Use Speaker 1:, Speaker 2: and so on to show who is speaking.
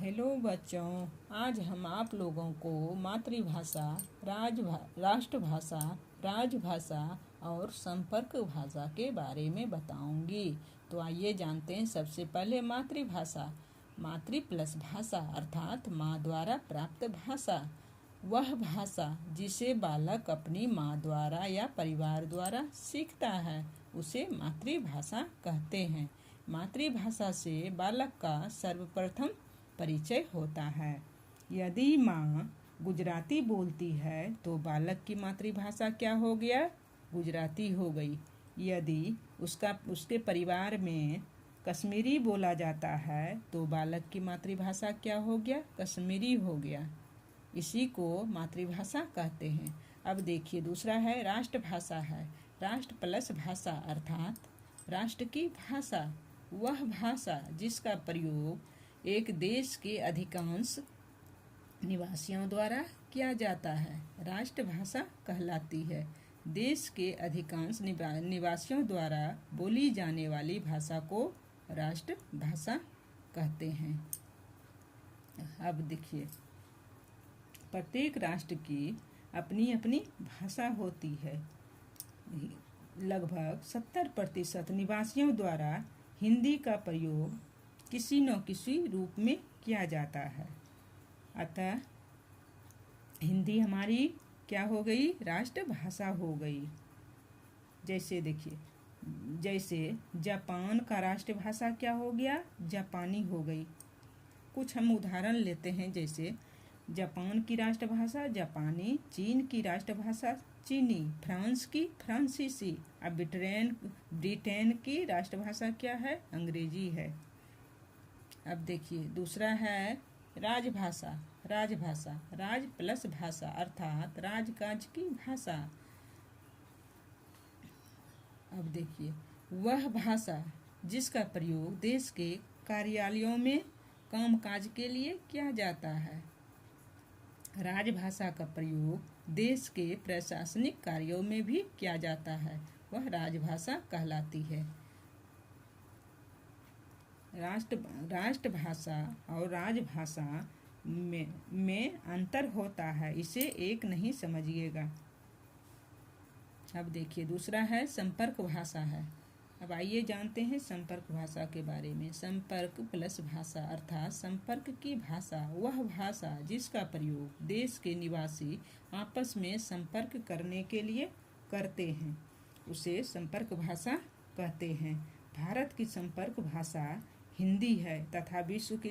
Speaker 1: Hello बच्चों, आज हम आप लोगों को मातृभाषा, राष्ट्रभाषा, राजभाषा और संपर्क भाषा के बारे में बताऊंगी। तो आइए जानते हैं। सबसे पहले मातृभाषा। मातृ प्लस भाषा अर्थात माँ द्वारा प्राप्त भाषा, वह भाषा जिसे बालक अपनी माँ द्वारा या परिवार द्वारा सीखता है उसे मातृभाषा कहते हैं। मातृभाषा से बालक का सर्वप्रथम परिचय होता है। यदि माँ गुजराती बोलती है तो बालक की मातृभाषा क्या हो गया? गुजराती हो गई। यदि उसके परिवार में कश्मीरी बोला जाता है तो बालक की मातृभाषा क्या हो गया? कश्मीरी हो गया। इसी को मातृभाषा कहते हैं। अब देखिए, दूसरा है राष्ट्रभाषा है। राष्ट्र प्लस भाषा अर्थात राष्ट्र की भाषा, वह भाषा जिसका प्रयोग एक देश के अधिकांश निवासियों द्वारा किया जाता है, राष्ट्रभाषा कहलाती है। देश के अधिकांश निवासियों द्वारा बोली जाने वाली भाषा को राष्ट्रभाषा कहते हैं। अब देखिए, प्रत्येक राष्ट्र की अपनी अपनी भाषा होती है। लगभग 70% निवासियों द्वारा हिंदी का प्रयोग किसी न किसी रूप में किया जाता है। अतः हिंदी हमारी क्या हो गई? राष्ट्रभाषा हो गई। जैसे देखिए, जैसे जापान का राष्ट्रभाषा क्या हो गया? जापानी हो गई। कुछ हम उदाहरण लेते हैं। जैसे जापान की राष्ट्रभाषा जापानी, चीन की राष्ट्रभाषा चीनी, फ्रांस की फ्रांसीसी। अब ब्रिटेन की राष्ट्रभाषा क्या है? अंग्रेजी है। अब देखिए, दूसरा है राजभाषा। राजभाषा राज प्लस भाषा अर्थात राजकाज की भाषा। अब देखिए, वह भाषा जिसका प्रयोग देश के कार्यालयों में कामकाज के लिए किया जाता है। राजभाषा का प्रयोग देश के प्रशासनिक कार्यों में भी किया जाता है, वह राजभाषा कहलाती है। राष्ट्रभाषा और राजभाषा में अंतर होता है, इसे एक नहीं समझिएगा। अब देखिए, दूसरा है संपर्क भाषा है। अब आइए जानते हैं संपर्क भाषा के बारे में। संपर्क प्लस भाषा अर्थात संपर्क की भाषा, वह भाषा जिसका प्रयोग देश के निवासी आपस में संपर्क करने के लिए करते हैं, उसे संपर्क भाषा कहते हैं। भारत की संपर्क भाषा हिंदी है तथा विश्व की